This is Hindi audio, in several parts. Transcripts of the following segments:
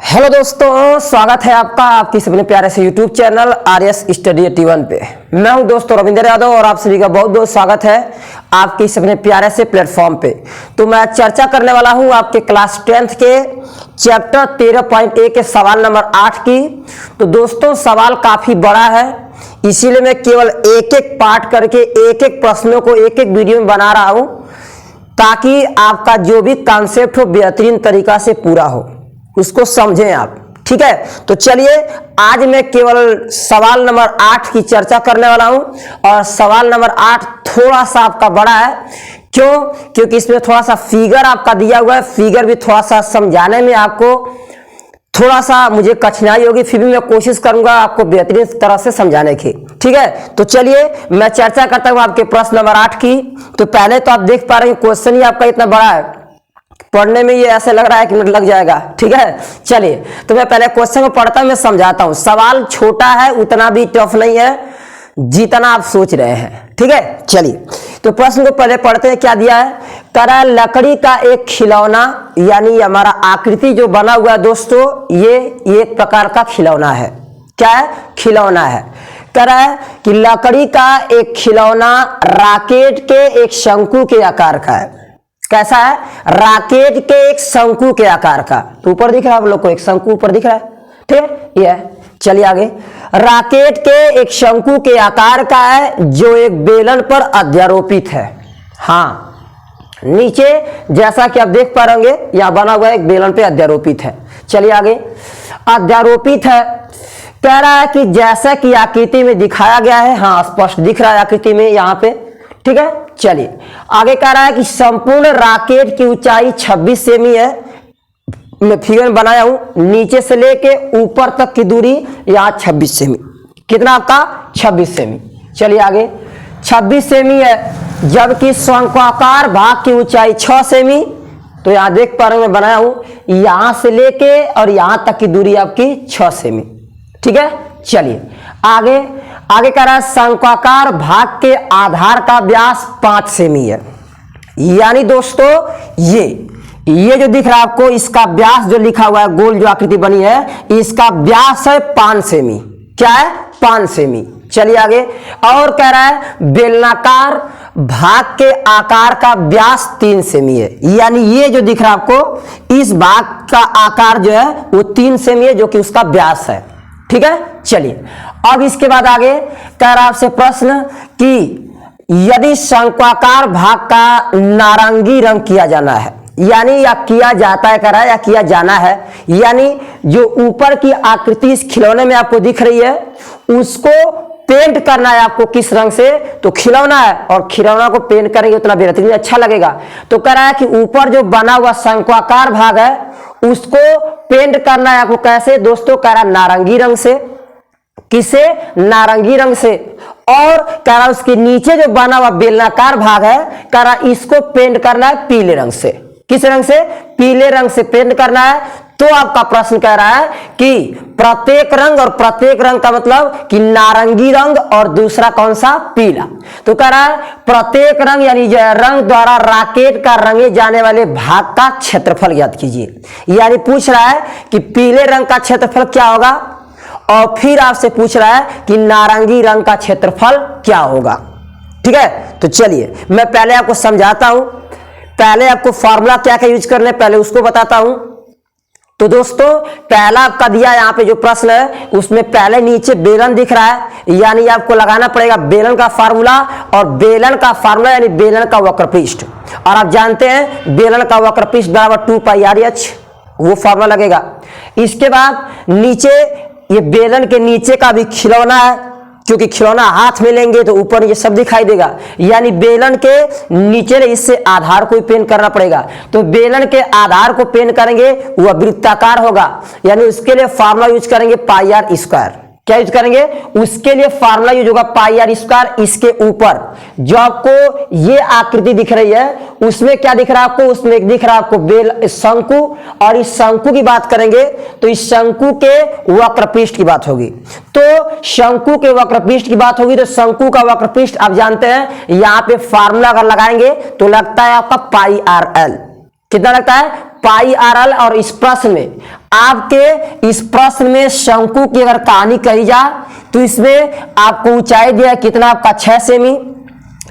हेलो दोस्तों, स्वागत है आपका आपकी सबने प्यारे से यूट्यूब चैनल आरएस स्टडी 81 पे। मैं हूं दोस्तों रविंद्र यादव और आप सभी का बहुत बहुत स्वागत है आपके सबने प्यारे से प्लेटफॉर्म पे। तो मैं चर्चा करने वाला हूं आपके क्लास 10th के चैप्टर 13.1 के सवाल नंबर 8 की। तो दोस्तों सवाल काफी बड़ा है, इसीलिए मैं केवल एक एक पार्ट करके एक एक प्रश्नों को एक एक वीडियो में बना रहा हूं ताकि आपका जो भी कॉन्सेप्ट हो बेहतरीन तरीका से पूरा हो, उसको समझें आप। ठीक है, तो चलिए आज मैं केवल सवाल नंबर 8 की चर्चा करने वाला हूं और सवाल नंबर 8 थोड़ा सा आपका बड़ा है। क्यों? क्योंकि इसमें थोड़ा सा फिगर आपका दिया हुआ है, फिगर भी थोड़ा सा समझाने में आपको थोड़ा सा मुझे कठिनाई होगी, फिर भी मैं कोशिश करूंगा आपको बेहतरीन तरह से समझाने की। ठीक है, तो चलिए मैं चर्चा करता हूं आपके प्रश्न नंबर 8 की। तो पहले तो आप देख पा रहे हैं क्वेश्चन ही आपका इतना बड़ा है, पढ़ने में ये ऐसे लग रहा है कि मिनट लग जाएगा। ठीक है, चलिए तो मैं पहले क्वेश्चन को पढ़ता हूं, मैं समझाता हूं। सवाल छोटा है, उतना भी टफ नहीं है जितना आप सोच रहे हैं। ठीक है, चलिए तो प्रश्न को पहले पढ़ते हैं। क्या दिया है? करा लकड़ी का एक खिलौना, यानी हमारा आकृति जो बना हुआ है दोस्तों, ये एक प्रकार का खिलौना है। क्या है? खिलौना है। करा है कि लकड़ी का एक खिलौना राकेट के एक शंकु के आकार का है। कैसा है? राकेट के एक शंकु के आकार का। तो ऊपर दिख रहा है आप लोग को, एक शंकु ऊपर दिख रहा है। ठीक है, ये है। चलिए आगे। राकेट के एक शंकु के आकार का है जो एक बेलन पर अध्यारोपित है। हाँ, नीचे जैसा कि आप देख पा रहे होंगे यहां बना हुआ है, एक बेलन पे अध्यारोपित है। चलिए आगे। अध्यारोपित है, कह रहा है कि जैसा कि आकृति में दिखाया गया है। हाँ, स्पष्ट दिख रहा है आकृति में यहां पे। ठीक है, चलिए आगे कह रहा है कि संपूर्ण राकेट की ऊंचाई 26 सेमी है। मैं फिगर में बनाया हूं, नीचे से लेके ऊपर तक की दूरी यहां 26 सेमी। कितना आपका? 26 सेमी। चलिए आगे। 26 सेमी है, जबकि शंक्वाकार भाग की ऊंचाई 6 सेमी। तो यहां देख पा रहे हैं, मैं बनाया हूं, यहां से लेके और यहां तक की दूरी आपकी 6 सेमी। ठीक है, चलिए आगे। आगे कह रहा है शंक्वाकार भाग के आधार का व्यास 5 सेमी है। यानी दोस्तों ये जो दिख रहा है आपको, इसका व्यास जो लिखा हुआ है, गोल जो आकृति बनी है, इसका व्यास है 5 सेमी। क्या है? 5 सेमी। चलिए आगे। और कह रहा है बेलनाकार भाग के आकार का व्यास 3 सेमी है। यानी ये जो दिख रहा है आपको, इस भाग का आकार जो है वो 3 सेमी है, जो कि उसका व्यास है। ठीक है, चलिए अब इसके बाद आगे कह रहा आपसे प्रश्न कि यदि शंक्वाकार भाग का नारंगी रंग किया जाना है, यानी या किया जाता है, कह रहा है या किया जाना है, यानी जो ऊपर की आकृति इस खिलौने में आपको दिख रही है उसको पेंट करना है आपको। किस रंग से? तो खिलौना है और खिलौना को पेंट करेंगे उतना बेहतरीन अच्छा लगेगा। तो कह रहा है कि ऊपर जो बना हुआ शंक्वाकार भाग है उसको पेंट करना है आपको। कैसे दोस्तों? कह रहा नारंगी रंग से। किसे? नारंगी रंग से। और कह रहा उसके नीचे जो बना हुआ बेलनाकार भाग है, कह रहा इसको पेंट करना है पीले रंग से। किस रंग से? पीले रंग से पेंट करना है। तो आपका प्रश्न कह रहा है कि प्रत्येक रंग, और प्रत्येक रंग का मतलब कि नारंगी रंग और दूसरा कौन सा? पीला। तो कह रहा है प्रत्येक रंग यानी रंग द्वारा राकेट का रंगे जाने वाले भाग का क्षेत्रफल ज्ञात कीजिए। यानी पूछ रहा है कि पीले रंग का क्षेत्रफल क्या होगा, और फिर आपसे पूछ रहा है कि नारंगी रंग का क्षेत्रफल क्या होगा। ठीक है, तो चलिए मैं पहले आपको समझाता हूं। पहले आपको फॉर्मूला क्या क्या यूज करने, पहले उसको बताता हूं। तो दोस्तों पहला आपका दिया यहां पे जो प्रश्न है उसमें पहले नीचे बेलन दिख रहा है, यानी आपको लगाना पड़ेगा बेलन का फार्मूला। और बेलन का फार्मूला यानी बेलन का वक्रपृष्ठ, और आप जानते हैं बेलन का वक्रपृष्ठ बराबर 2πr/h, वो फार्मूला लगेगा। इसके बाद नीचे ये बेलन के नीचे का भी खिलौना है, क्योंकि खिलौना हाथ में लेंगे तो ऊपर ये सब दिखाई देगा। यानी बेलन के नीचे इससे आधार को पेंट करना पड़ेगा। तो बेलन के आधार को पेंट करेंगे वह वृत्ताकार होगा, यानी उसके लिए फार्मूला यूज करेंगे πr²। क्या यूज करेंगे? उसके लिए फार्मूला यूज होगा πr²। इसके ऊपर जो आपको ये आकृति दिख रही है उसमें क्या दिख रहा है आपको? उसमें दिख रहा है आपको बेल शंकु, और इस शंकु की बात करेंगे तो इस शंकु के वक्रपृष्ठ की बात होगी। तो शंकु के वक्रपृष्ठ की बात होगी तो शंकु का वक्रपृष्ठ आप जानते हैं, यहां पे फार्मूला अगर लगाएंगे तो लगता है आपका πrl। कितना लगता है? पाई RL। और इस प्रश्न में इस प्रश्न में शंकु की अगर कहानी कही जाए तो इसमें आपको ऊंचाई दिया है कितना, आपका 6 सेमी।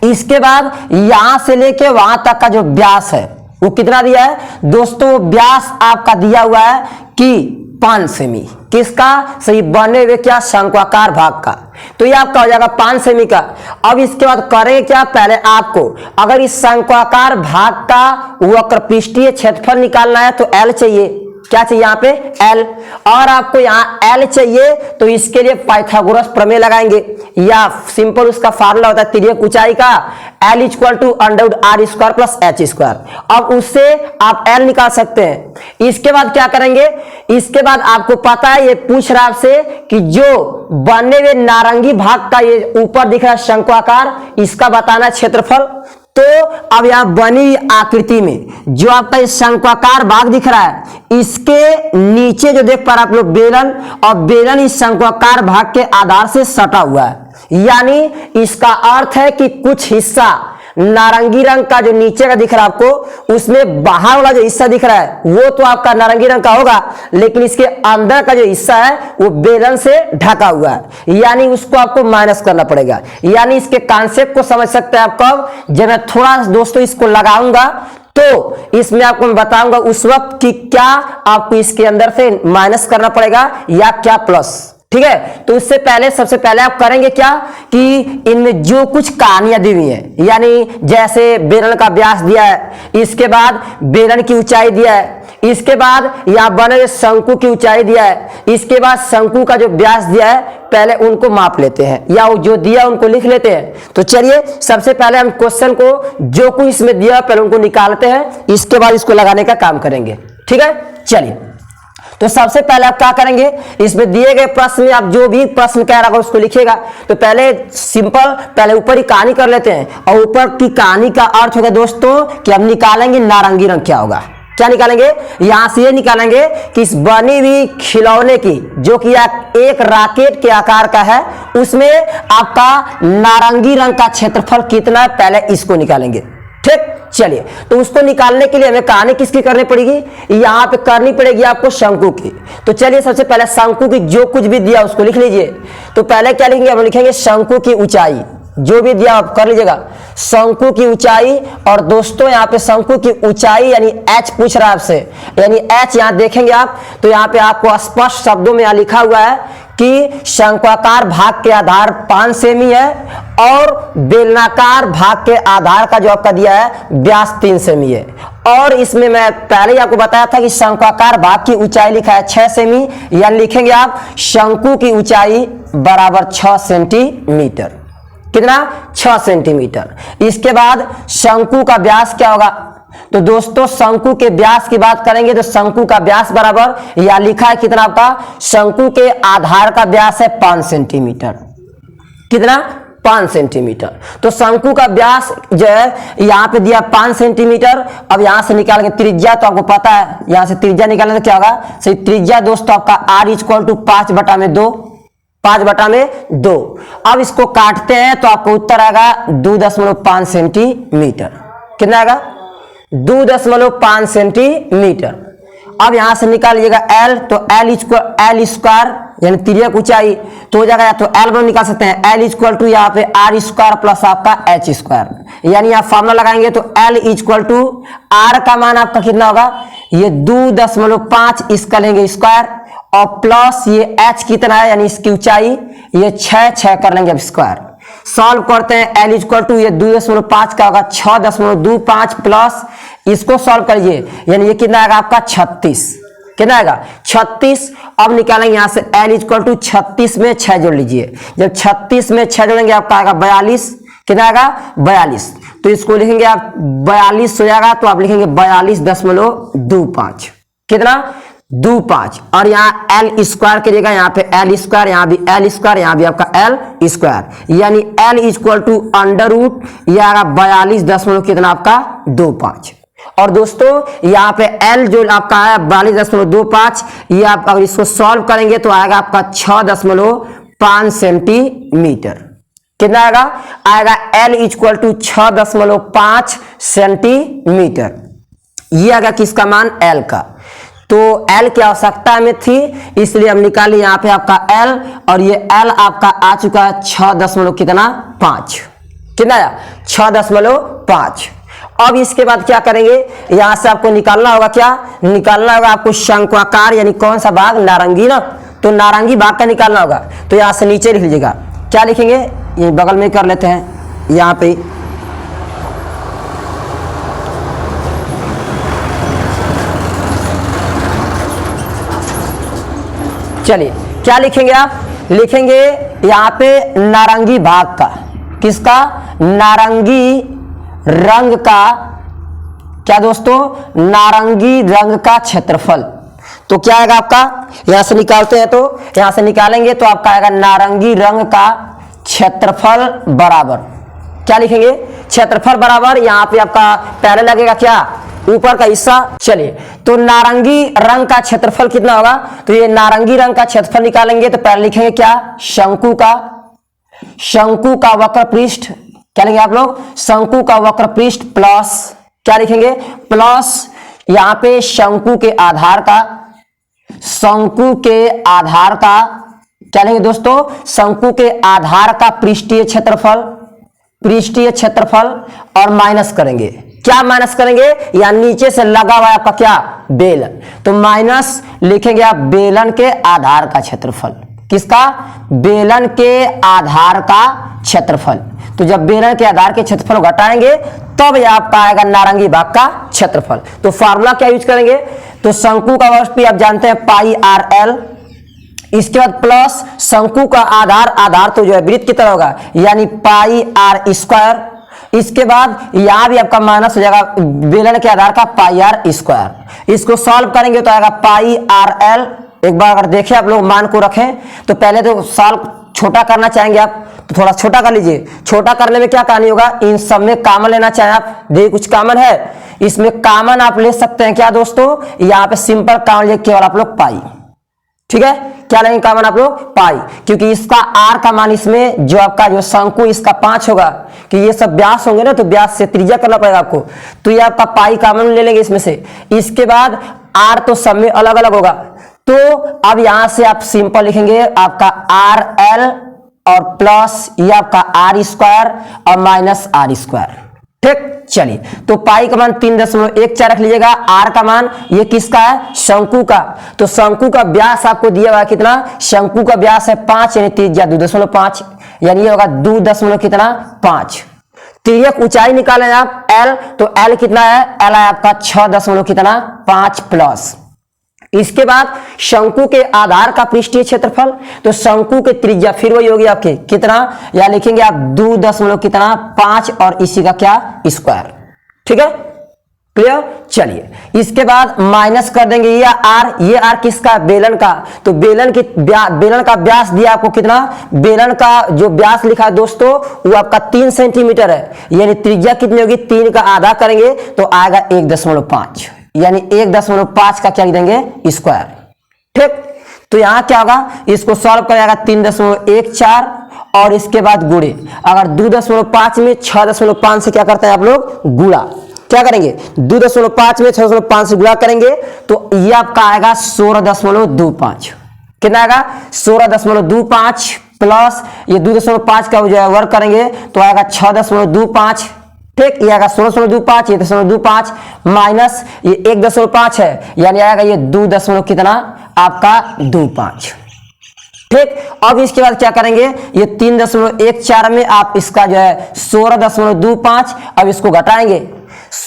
इसके बाद यहां से लेके वहां तक का जो व्यास है वो कितना दिया है दोस्तों, व्यास आपका दिया हुआ है कि 5 सेमी। किसका, सही बने हुए क्या, शंक्वाकार भाग का। तो ये आपका हो जाएगा 5 सेमी का। अब इसके बाद करेंगे क्या, पहले आपको अगर इस शंक्वाकार भाग का वक्र पृष्ठीय क्षेत्रफल निकालना है तो L चाहिए। क्या चाहिए यहाँ पे, L। और आपको यहाँ L चाहिए तो इसके लिए पाइथागोरस प्रमेय लगाएंगे, या सिंपल उसका फार्मूला होता है तिर्यक ऊंचाई का, L = √r² + h²। अब उससे आप L निकाल सकते हैं। इसके बाद क्या करेंगे, इसके बाद आपको पता है ये पूछ रहा है आपसे कि जो बने हुए नारंगी भाग का ये ऊपर दिख रहा है शंक्वाकार, इसका बताना है क्षेत्रफल। तो अब यहां बनी आकृति में जो आपका इस शंक्वाकार भाग दिख रहा है इसके नीचे जो देख पा रहे आप लोग बेलन, और बेलन इस शंक्वाकार भाग के आधार से सटा हुआ है। यानी इसका अर्थ है कि कुछ हिस्सा नारंगी रंग का जो नीचे का दिख रहा है आपको, उसमें बाहर वाला जो हिस्सा दिख रहा है वो तो आपका नारंगी रंग का होगा, लेकिन इसके अंदर का जो हिस्सा है वो बेलन से ढका हुआ है, यानी उसको आपको माइनस करना पड़ेगा। यानी इसके कॉन्सेप्ट को समझ सकते हैं आप कब, जब मैं थोड़ा दोस्तों इसको लगाऊंगा तो इसमें आपको मैं बताऊंगा उस वक्त कि क्या आपको इसके अंदर से माइनस करना पड़ेगा या क्या प्लस। ठीक है, तो उससे पहले सबसे पहले आप करेंगे क्या कि इनमें जो कुछ कहानियां दी हुई है, यानी जैसे बेलन का व्यास दिया है, इसके बाद बेलन की ऊंचाई दिया है, इसके बाद यहां बने शंकु की ऊंचाई दिया है, इसके बाद शंकु का जो व्यास दिया है पहले उनको माप लेते हैं या जो दिया उनको लिख लेते हैं। तो चलिए सबसे पहले हम क्वेश्चन को जो कुछ इसमें दिया पहले उनको निकालते हैं, इसके बाद इसको लगाने का काम करेंगे। ठीक है, चलिए तो सबसे पहले आप क्या करेंगे, इसमें दिए गए प्रश्न में आप जो भी प्रश्न कह रहा है उसको लिखिएगा। तो पहले सिंपल पहले ऊपर ही कहानी कर लेते हैं, और ऊपर की कहानी का अर्थ होगा दोस्तों कि हम निकालेंगे नारंगी रंग क्या होगा। क्या निकालेंगे, यहां से ये निकालेंगे कि इस बनी हुई खिलौने की जो कि एक रॉकेट के आकार का है, उसमें आपका नारंगी रंग का क्षेत्रफल कितना है, पहले इसको निकालेंगे। ठीक, चलिए तो उसको निकालने के लिए हमें कहानी किसकी करनी पड़ेगी, यहां पे करनी पड़ेगी आपको शंकु की। तो चलिए सबसे पहले शंकु की जो कुछ भी दिया उसको लिख लीजिए। तो पहले क्या लिखेंगे, हम लिखेंगे शंकु की ऊंचाई, जो भी दिया आप कर लीजिएगा, शंकु की ऊंचाई। और दोस्तों यहाँ पे शंकु की ऊंचाई यानी h पूछ रहा है आपसे, यानी h यहाँ देखेंगे आप तो यहाँ पे आपको स्पष्ट शब्दों में यहाँ लिखा हुआ है कि शंक्वाकार भाग के आधार 5 सेमी है और बेलनाकार भाग के आधार का जो आपका दिया है व्यास 3 सेमी है। और इसमें मैं पहले ही आपको बताया था कि शंक्वाकार भाग की ऊंचाई लिखा है 6 सेमी, यानी लिखेंगे आप शंकु की ऊंचाई बराबर 6 सेंटीमीटर। कितना, 6 सेंटीमीटर। इसके बाद शंकु का व्यास क्या होगा, तो दोस्तों शंकु के व्यास की बात करेंगे तो शंकु का व्यास बराबर या लिखा है कितना आपका, शंकु के आधार का व्यास है 5 सेंटीमीटर। कितना, 5 सेंटीमीटर। तो शंकु का व्यास जो है यहाँ पे दिया 5 सेंटीमीटर। अब यहां से निकालेंगे त्रिज्या, तो आपको पता है यहां से त्रिज्या निकालने से क्या होगा, सही त्रिज्या दोस्तों आपका r = 5/2, 5/2। अब इसको काटते हैं तो आपको उत्तर आएगा 2.5 सेंटीमीटर। कितना आएगा, 2.5 सेंटीमीटर। अब यहां से निकाल लीजिएगा L, तो L² यानी तिर्यक ऊंचाई तो हो जाएगा, या तो L में निकाल सकते हैं, L = यहाँ पे r² प्लस आपका h², यानी आप फॉर्मूला लगाएंगे तो L = r का मान आपका कितना होगा, ये 2.5 इसका लेंगे स्क्वायर, और प्लस ये h कितना है यानी इसकी ऊंचाई ये 6 कर लेंगे अब स्क्वायर। सॉल्व करते हैं, L = ये 2.5 का होगा 6.25 प्लस इसको सॉल्व करिए, यानी ये कितना आएगा आपका 36। कितना आएगा, 36। अब निकालेंगे यहां से L = 36 में 6 जोड़ लीजिए, जब 36 में 6 जोड़ेंगे आपका आएगा 42। कितना आएगा, 42। तो इसको लिखेंगे आप 42 हो जाएगा, तो आप लिखेंगे 42.25। कितना, 25। और यहाँ L² के जगह यहाँ पे L², यहाँ भी L², यहाँ भी आपका L², यानी L = अंडर रूट यह आएगा 42 कितना आपका 25। और दोस्तों यहाँ पे L जो आपका है 42.25, ये आप अगर इसको सॉल्व करेंगे तो आएगा आपका 6.5 सेंटीमीटर। कितना आएगा L = 6.5 सेंटीमीटर। ये आ गया किसका मान, एल का। तो एल की आवश्यकता में थी, इसलिए हम निकाले यहाँ पे आपका एल, और ये एल आपका आ चुका है 6 कितना 5, कितना आया 6.5। अब इसके बाद क्या करेंगे, यहां से आपको निकालना होगा, क्या निकालना होगा आपको, शंक्वाकार यानी कौन सा भाग, नारंगी ना, तो नारंगी भाग का निकालना होगा। तो यहां से नीचे लिख लीजिएगा, क्या लिखेंगे, ये बगल में कर लेते हैं यहां पे, चलिए क्या लिखेंगे आप, लिखेंगे यहां पे नारंगी भाग का, किसका, नारंगी रंग का, क्या दोस्तों, नारंगी रंग का क्षेत्रफल। तो क्या आएगा आपका, यहां से निकालते हैं, तो यहां से निकालेंगे तो आपका आएगा नारंगी रंग का क्षेत्रफल बराबर, क्या लिखेंगे, क्षेत्रफल बराबर, यहां पे आपका पहले लगेगा क्या, ऊपर का हिस्सा। चलिए तो नारंगी रंग का क्षेत्रफल कितना होगा, तो ये नारंगी रंग का क्षेत्रफल निकालेंगे तो पहले लिखेंगे क्या, शंकु का वक्र पृष्ठ, क्या लिखेंगे आप लोग, शंकु का वक्र पृष्ठ प्लस, क्या लिखेंगे, प्लस यहां पे शंकु के आधार का, क्या लिखेंगे दोस्तों, शंकु के आधार का पृष्ठीय क्षेत्रफल, और माइनस करेंगे, क्या माइनस करेंगे, या नीचे से लगा हुआ है आपका क्या, बेलन, तो माइनस लिखेंगे आप बेलन के आधार का क्षेत्रफल, किसका, बेलन के आधार का क्षेत्रफल। तो जब बेलन के आधार के क्षेत्रफल घटाएंगे तब यह आपका आएगा नारंगी भाग का क्षेत्रफल। तो फार्मूला क्या यूज करेंगे, तो शंकु का वर्ग आप जानते हैं पाई आर एल, इसके बाद प्लस शंकु का आधार तो जो है वृत्त की तरह होगा, यानी पाई आर स्क्वायर, इसके बाद यहां भी आपका माइनस हो जाएगा बेलन के आधार का पाई आर स्क्वायर। इसको सॉल्व करेंगे तो आएगा पाई आर एल। एक बार अगर देखें आप लोग मान को रखें तो पहले तो सॉल्व छोटा करना चाहेंगे आप, तो थोड़ा छोटा कर लीजिए। छोटा करने में क्या कहानी होगा, इन सब में कॉमन लेना चाहें आप, देखिए कुछ कॉमन है, इसमें कॉमन आप ले सकते हैं क्या दोस्तों, यहाँ पे सिंपल कॉमन ले केवल आप लोग पाई, ठीक है, क्या लेंगे कॉमन आप लोग, पाई, क्योंकि इसका आर का मान इसमें जो आपका जो शंकु इसका 5 होगा, कि ये सब व्यास होंगे ना, तो व्यास से त्रिज्या करना पड़ेगा आपको, तो ये आपका पाई कॉमन ले लेंगे इसमें से। इसके बाद आर तो सब में अलग अलग होगा, तो अब यहां से आप सिंपल लिखेंगे आपका आर एल और प्लस ये आपका आर स्क्वायर और माइनस आर स्क्वायर, ठीक। चलिए तो पाई का मान 3.14 रख लीजिएगा, आर का मान ये किसका है, शंकु का, तो शंकु का व्यास आपको दिया हुआ कितना, शंकु का व्यास है 5 यानी त्रिज्या 2.5, यानी ये होगा 2.5। तिर्यक ऊंचाई निकालें आप एल, तो एल कितना है, एल है आपका 6.5 प्लस, इसके बाद शंकु के आधार का पृष्ठीय क्षेत्रफल, तो शंकु के त्रिज्या फिर वही होगी आपके कितना, या लिखेंगे आप 2.5 और इसी का क्या स्क्वायर, ठीक है, क्लियर। चलिए इसके बाद माइनस कर देंगे ये आर किसका, बेलन का, तो बेलन का व्यास दिया आपको कितना, बेलन का जो व्यास लिखा है दोस्तों वो आपका 3 सेंटीमीटर है, यानी त्रिज्या कितनी होगी, 3 का आधा करेंगे तो आएगा 1.5, यानी 1.5 का क्या देंगे स्क्वायर, ठीक। तो यहां क्या होगा, इसको सॉल्व करेगा 3.14 और इसके बाद गुणे, अगर 2.5 में 6.5 से क्या करते हैं आप लोग गुणा, क्या करेंगे 2.5 में 6.5 से गुणा करेंगे तो ये आपका आएगा 16.25, कितना आएगा 16.25 प्लस ये 2.5 का जो है वर्ग करेंगे तो आएगा 6.25, ठीक, ये आएगा 16.25, ये 0.25 माइनस ये 1.5 है, यानी आएगा ये 2 कितना आपका 25, ठीक। अब इसके बाद क्या करेंगे, ये 3.14 में आप इसका जो है 16.25, अब इसको घटाएंगे,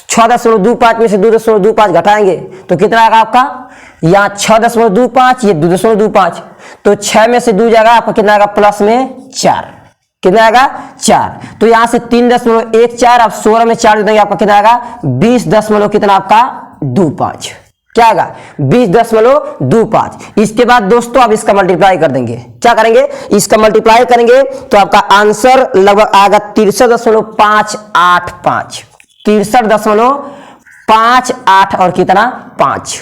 6.25 में से 2.25 घटाएंगे तो कितना आएगा आपका, यहाँ 6.25 ये 2.25, तो 6 में से 2 जाएगा आपका कितना आएगा प्लस में 4, कितना आएगा 4, तो यहां से 3.14 आप 16 में 4 देंगे आपका कितना आएगा 20 कितना आपका 25, क्या आएगा 20.25। इसके बाद दोस्तों आप इसका मल्टीप्लाई कर देंगे, क्या करेंगे इसका मल्टीप्लाई करेंगे तो आपका आंसर लगभग आएगा 63.585, 63.58 और कितना 5,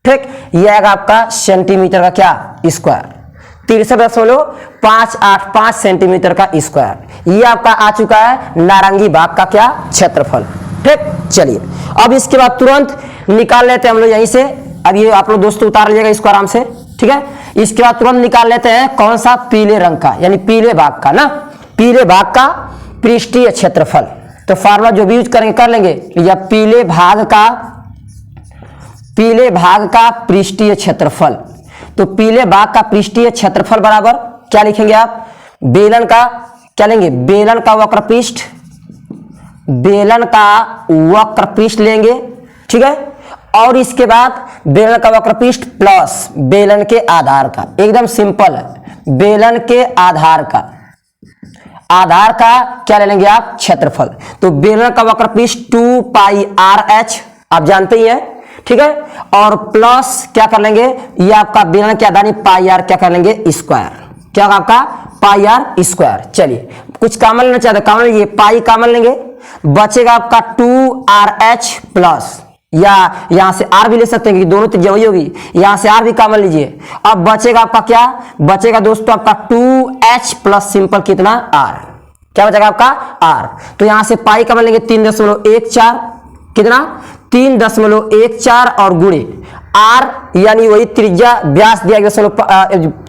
ठीक, ये आएगा आपका सेंटीमीटर का क्या स्क्वायर, 63.585 सेंटीमीटर का स्क्वायर, ये आपका आ चुका है नारंगी भाग का क्या क्षेत्रफल, ठीक। चलिए अब इसके बाद तुरंत निकाल लेते हैं हम लोग यहीं से। अब ये आप लोग दोस्तों उतार लीजिएगा इसको आराम से, ठीक है। इसके बाद तुरंत निकाल लेते हैं कौन सा, पीले रंग का, यानी पीले भाग का ना, पीले भाग का पृष्ठीय क्षेत्रफल। तो फार्मूला जो भी यूज करेंगे कर लेंगे, या पीले भाग का पृष्ठीय क्षेत्रफल। तो पीले भाग का पृष्ठीय क्षेत्रफल बराबर क्या लिखेंगे आप, बेलन का क्या लेंगे, बेलन का वक्र पृष्ठ लेंगे, ठीक है। और इसके बाद बेलन का वक्र पृष्ठ प्लस बेलन के आधार का, एकदम सिंपल है, बेलन के आधार का क्या ले लेंगे आप, क्षेत्रफल। तो बेलन का वक्र पृष्ठ 2 पाई RH आप जानते ही हैं, ठीक है। और प्लस क्या कर लेंगे, ये आपका बेलन के आधार पाई R क्या कर लेंगे, स्क्वायर, क्या होगा आपका पाई R स्क्वायर। चलिए कुछ कॉमन लेना चाहते, कॉमन लीजिए, पाई कॉमन लेंगे, बचेगा आपका 2RH प्लस, या यहां से R भी ले सकते हैं, दोनों त्रिज्या वही होगी, यहां से R भी कॉमन लीजिए। अब बचेगा आपका क्या, बचेगा दोस्तों आपका 2H प्लस सिंपल कितना R, क्या बचेगा आपका R। तो यहां से पाई कॉमन लेंगे 3.14, कितना 3.14 और गुणे R यानी वही त्रिज्या, व्यास दिया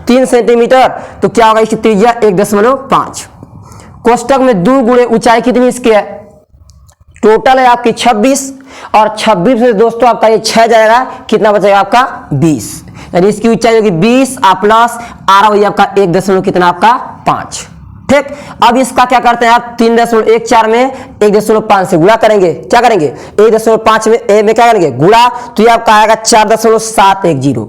3 सेंटीमीटर, तो क्या होगा इसकी त्रिज्या 1.5। कोष्टक में 2 गुणे ऊंचाई कितनी इसकी है, टोटल है आपकी 26, और 26 से दोस्तों आपका ये 6 जाएगा, कितना बचेगा आपका 20, यानी इसकी ऊंचाई होगी 20 प्लस R वही आपका 1 कितना आपका 5, ठीक। अब इसका क्या करते हैं आप, 3.14 में 1.5 से गुणा करेंगे, क्या करेंगे 1.5 में क्या करेंगे गुणा, तो ये आपका आएगा 4.710।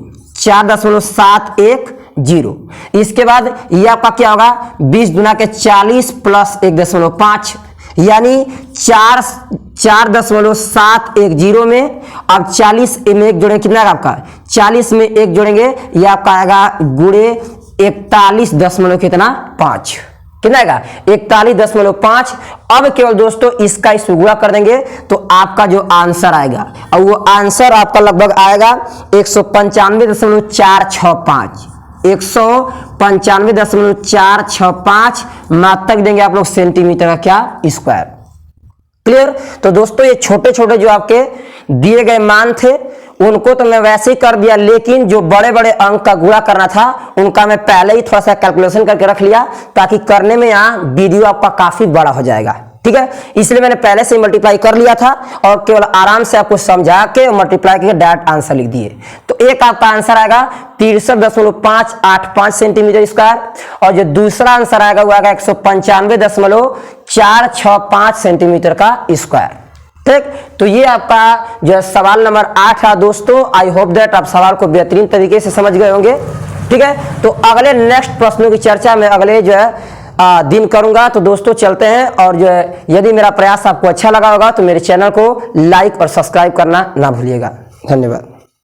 इसके बाद ये आपका क्या होगा 20 गुना के 40 प्लस 1.5, यानी 4.710 में अब 40 में 1 जोड़ेंगे, कितना आपका 40 में 1 जोड़ेंगे, ये आपका आएगा गुणे 41.5, कितना आएगा 41.5। अब केवल दोस्तों इसका इस गुणा कर देंगे तो आपका जो आंसर आएगा, और वो आंसर आपका लगभग आएगा 195.465, 195.465 मात्रक देंगे आप लोग सेंटीमीटर का क्या स्क्वायर, क्लियर। तो दोस्तों ये छोटे छोटे जो आपके दिए गए मान थे उनको तो मैं वैसे ही कर दिया, लेकिन जो बड़े बड़े अंक का गुणा करना था उनका मैं पहले ही थोड़ा सा कैलकुलेशन करके रख लिया, ताकि करने में यहाँ वीडियो आपका काफी बड़ा हो जाएगा, ठीक है। इसलिए मैंने पहले से मल्टीप्लाई कर लिया था और केवल आराम से आपको समझा के मल्टीप्लाई करके डायरेक्ट आंसर लिख दिए। तो एक आपका आंसर आएगा 63.585 सेंटीमीटर स्क्वायर, और जो दूसरा आंसर आएगा वो आएगा 195.465 सेंटीमीटर का स्क्वायर, ठीक। तो ये आपका जो सवाल नंबर 8 है दोस्तों। आई होप दैट आप सवाल को बेहतरीन तरीके से समझ गए होंगे, ठीक है। तो अगले नेक्स्ट प्रश्नों की चर्चा मैं अगले जो है दिन करूंगा। तो दोस्तों चलते हैं, और जो है यदि मेरा प्रयास आपको अच्छा लगा होगा तो मेरे चैनल को लाइक और सब्सक्राइब करना ना भूलिएगा। धन्यवाद।